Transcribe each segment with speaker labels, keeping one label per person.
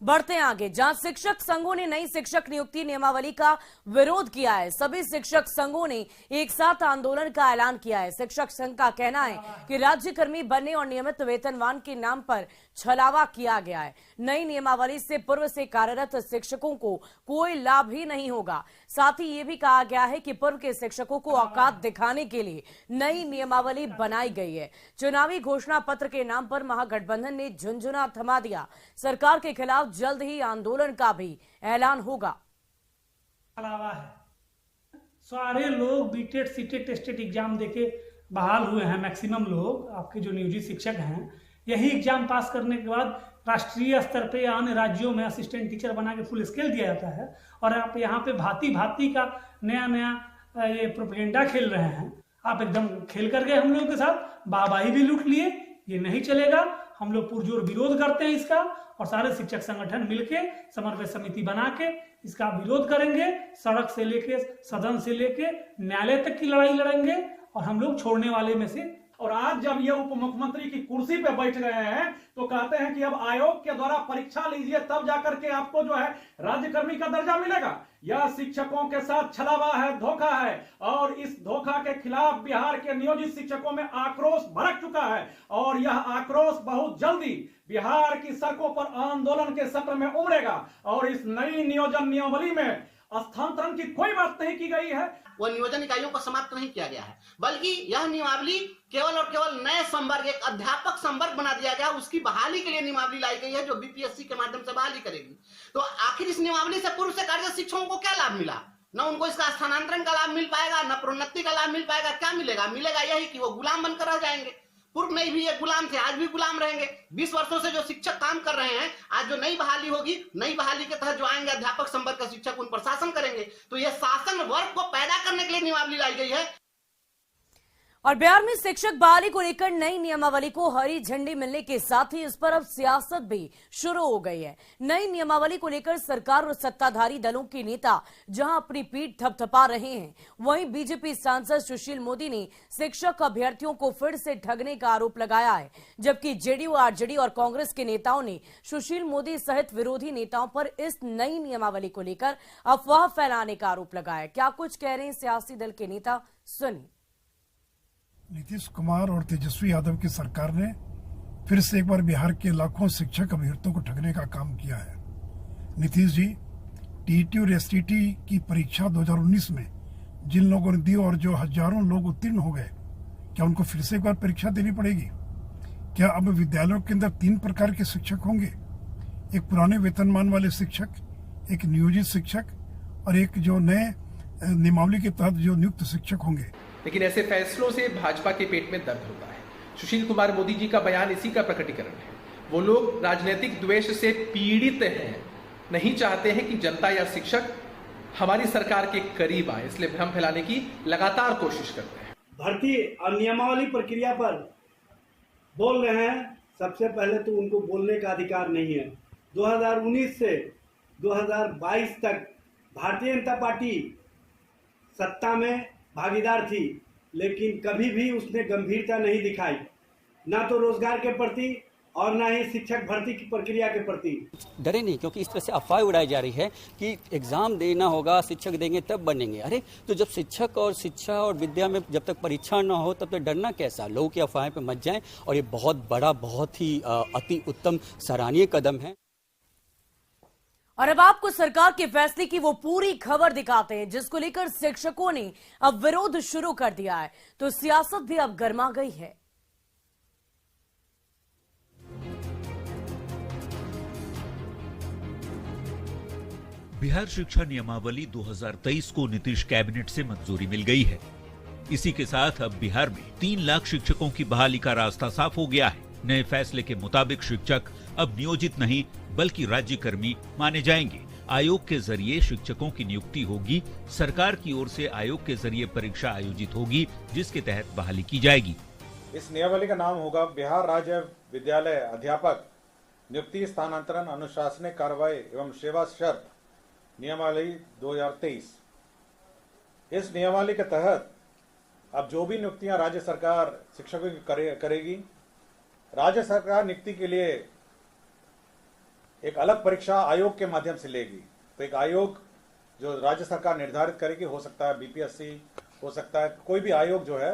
Speaker 1: बढ़ते हैं आगे, जहां शिक्षक संघों ने नई शिक्षक नियुक्ति नियमावली का विरोध किया है। सभी शिक्षक संघों ने एक साथ आंदोलन का ऐलान किया है। शिक्षक संघ का कहना है कि राज्यकर्मी बनने और नियमित वेतनमान के नाम पर छलावा किया गया है। नई नियमावली से पूर्व से कार्यरत शिक्षकों को कोई लाभ ही नहीं होगा। साथ ही ये भी कहा गया है कि पूर्व के शिक्षकों को औकात दिखाने के लिए नई नियमावली बनाई गई है। चुनावी घोषणा पत्र के नाम पर महागठबंधन ने झुंझुना थमा दिया। सरकार के खिलाफ जल्द ही आंदोलन का भी ऐलान होगा।
Speaker 2: अलावा है सारे लोग बीटेट सीटेट टेस्टेड एग्जाम देके बहाल हुए हैं। मैक्सिमम लोग आपके जो नियोजित शिक्षक हैं, यही एग्जाम पास करने के बाद राष्ट्रीय स्तर पे या अन्य राज्यों में असिस्टेंट टीचर बना के फुल स्केल दिया जाता है। और आप यहाँ पे भांति भांति का नया नया ये प्रोपेगेंडा खेल रहे हैं। आप एकदम खेल कर गए हम लोगों के साथ, वाहवाही भी लूट लिए। ये नहीं चलेगा। हम लोग पुरजोर विरोध करते हैं इसका, और सारे शिक्षक संगठन मिलके समन्वय समिति बना के इसका विरोध करेंगे। सड़क से लेके सदन से लेके न्यायालय तक की लड़ाई लड़ेंगे, और हम लोग छोड़ने वाले में से।
Speaker 3: और आज जब ये उप मुख्यमंत्री की कुर्सी पे बैठ गए हैं तो कहते हैं कि अब आयोग के द्वारा परीक्षा लीजिए, तब जाकर के आपको जो है राज्यकर्मी का दर्जा मिलेगा। यह शिक्षकों के साथ छलावा है, धोखा है, और इस धोखा के खिलाफ बिहार के नियोजित शिक्षकों में आक्रोश भड़क चुका है। और यह आक्रोश बहुत जल्दी बिहार की सड़कों पर आंदोलन के सत्र में उमड़ेगा। और इस नई नियोजन नियमावली में स्थानांतरण की कोई बात नहीं की गई है।
Speaker 4: वह नियोजन इकाइयों को समाप्त नहीं किया गया है, बल्कि यह नियमावली केवल और केवल नए संवर्ग, एक अध्यापक संवर्ग बना दिया गया। उसकी बहाली के लिए नियमावली लाई गई है, जो बीपीएससी के माध्यम से बहाली करेगी। तो आखिर इस नियमावली से पूर्व से कार्यरत शिक्षकों को क्या लाभ मिला? न उनको इसका स्थानांतरण का लाभ मिल पाएगा, न प्रोन्नति का लाभ मिल पाएगा। क्या मिलेगा? मिलेगा यही कि वो गुलाम बनकर रह जाएंगे। पूर्व में भी ये गुलाम थे, आज भी गुलाम रहेंगे। 20 वर्षों से जो शिक्षक काम कर रहे हैं, आज जो नई बहाली होगी, नई बहाली के तहत जो आएंगे अध्यापक संवर्ग का शिक्षक, उन पर शासन करेंगे। तो ये शासन वर्ग को पैदा करने के लिए नियमावली लाई गई है।
Speaker 1: और बिहार में शिक्षक बहाली को लेकर नई नियमावली को हरी झंडी मिलने के साथ ही इस पर अब सियासत भी शुरू हो गई है। नई नियमावली को लेकर सरकार और सत्ताधारी दलों के नेता जहां अपनी पीठ थपथपा रहे हैं, वहीं बीजेपी सांसद सुशील मोदी ने शिक्षक अभ्यर्थियों को फिर से ठगने का आरोप लगाया है। जबकि जेडीयू, आरजेडी और कांग्रेस के नेताओं ने सुशील मोदी सहित विरोधी नेताओं पर इस नई नियमावली को लेकर अफवाह फैलाने का आरोप लगाया। क्या कुछ कह रहे हैं सियासी दल के नेता, सुनिए।
Speaker 5: नीतीश कुमार और तेजस्वी यादव की सरकार ने फिर से एक बार बिहार के लाखों शिक्षक अभ्यर्थियों को ठगने का काम किया है। नीतीश जी, टीईटी और एसटीटी की परीक्षा 2019 में जिन लोगों ने दी और जो हजारों लोग उत्तीर्ण हो गए, क्या उनको फिर से एक बार परीक्षा देनी पड़ेगी? क्या अब विद्यालयों के अंदर 3 प्रकार के शिक्षक होंगे? एक पुराने वेतनमान वाले शिक्षक, एक नियोजित शिक्षक और एक जो नए नियमावली के तहत जो नियुक्त शिक्षक होंगे।
Speaker 6: लेकिन ऐसे फैसलों से भाजपा के पेट में दर्द होता है। सुशील कुमार मोदी जी का बयान इसी का प्रकटीकरण है। वो लोग राजनीतिक द्वेष से पीड़ित हैं, नहीं चाहते हैं कि जनता या शिक्षक हमारी सरकार के करीब आए, इसलिए भ्रम फैलाने की लगातार कोशिश करते हैं।
Speaker 7: भर्ती और नियमावली प्रक्रिया पर बोल रहे हैं। सबसे पहले तो उनको बोलने का अधिकार नहीं है। 2019 से 2022 तक भारतीय जनता पार्टी सत्ता में भागीदार थी, लेकिन कभी भी उसने गंभीरता नहीं दिखाई, ना तो रोजगार के प्रति और ना ही शिक्षक भर्ती की प्रक्रिया के प्रति।
Speaker 8: डरे नहीं, क्योंकि इस तरह से अफवाह उड़ाई जा रही है कि एग्जाम देना होगा, शिक्षक देंगे तब बनेंगे। अरे तो जब शिक्षक और शिक्षा और विद्या में जब तक परीक्षा ना हो तब तक डरना कैसा? लोगों की अफवाहें पे मत जाएं। और ये बहुत बड़ा, बहुत ही अति उत्तम सराहनीय कदम है।
Speaker 1: और अब आपको सरकार के फैसले की वो पूरी खबर दिखाते हैं, जिसको लेकर शिक्षकों ने अब विरोध शुरू कर दिया है। तो सियासत भी अब गर्मा गई है।
Speaker 9: बिहार शिक्षा नियमावली 2023 को नीतीश कैबिनेट से मंजूरी मिल गई है। इसी के साथ अब बिहार में 3 लाख शिक्षकों की बहाली का रास्ता साफ हो गया है। नए फैसले के मुताबिक शिक्षक अब नियोजित नहीं बल्कि राज्यकर्मी माने जाएंगे। आयोग के जरिए शिक्षकों की नियुक्ति होगी। सरकार की ओर से आयोग के जरिए परीक्षा आयोजित होगी, जिसके तहत बहाली की जाएगी।
Speaker 3: इस नियमावली का नाम होगा बिहार राज्य विद्यालय अध्यापक नियुक्ति, स्थानांतरण, अनुशासनिक कार्रवाई एवं सेवा शर्त नियमावली 2023। इस नियमावली के तहत अब जो भी नियुक्तियां राज्य सरकार शिक्षकों की करेगी, राज्य सरकार नियुक्ति के लिए
Speaker 10: एक अलग परीक्षा आयोग के माध्यम से लेगी। तो एक आयोग जो राज्य सरकार निर्धारित करेगी, हो सकता है बीपीएससी, हो सकता है कोई भी आयोग जो है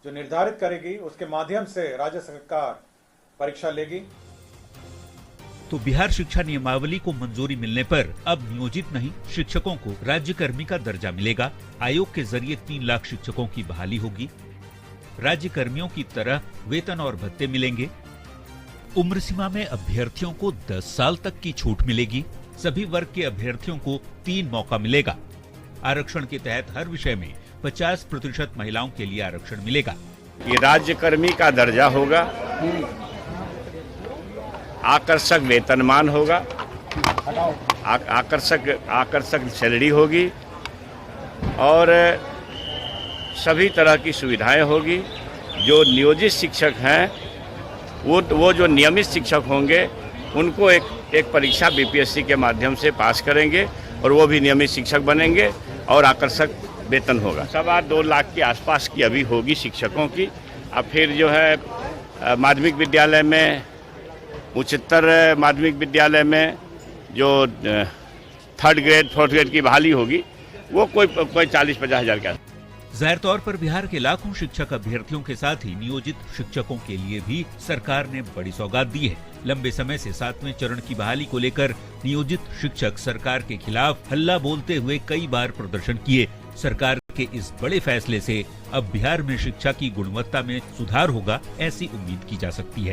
Speaker 10: जो निर्धारित करेगी, उसके माध्यम से राज्य सरकार परीक्षा लेगी।
Speaker 9: तो बिहार शिक्षा नियमावली को मंजूरी मिलने पर अब नियोजित नहीं शिक्षकों को राज्यकर्मी का दर्जा मिलेगा। आयोग के जरिए 3 लाख शिक्षकों की बहाली होगी। राज्य कर्मियों की तरह वेतन और भत्ते मिलेंगे। उम्र सीमा में अभ्यर्थियों को 10 साल तक की छूट मिलेगी। सभी वर्ग के अभ्यर्थियों को 3 मौका मिलेगा। आरक्षण के तहत हर विषय में 50% महिलाओं के लिए आरक्षण मिलेगा।
Speaker 11: ये राज्यकर्मी का दर्जा होगा, आकर्षक वेतनमान होगा, आकर्षक सैलरी होगी और सभी तरह की सुविधाएं होगी। जो नियोजित शिक्षक हैं वो जो नियमित शिक्षक होंगे उनको एक परीक्षा बीपीएससी के माध्यम से पास करेंगे और वो भी नियमित शिक्षक बनेंगे और आकर्षक वेतन होगा। 2.25 लाख के आसपास की अभी होगी शिक्षकों की। अब फिर जो है माध्यमिक विद्यालय में, उच्चतर माध्यमिक विद्यालय में जो 3rd ग्रेड 4th ग्रेड की बहाली होगी वो कोई 40-50 हज़ार के आसपास।
Speaker 9: जाहिर तौर पर बिहार के लाखों शिक्षक अभ्यर्थियों के साथ ही नियोजित शिक्षकों के लिए भी सरकार ने बड़ी सौगात दी है। लंबे समय से 7वें चरण की बहाली को लेकर नियोजित शिक्षक सरकार के खिलाफ हल्ला बोलते हुए कई बार प्रदर्शन किए। सरकार के इस बड़े फैसले से अब बिहार में शिक्षा की गुणवत्ता में सुधार होगा, ऐसी उम्मीद की जा सकती है।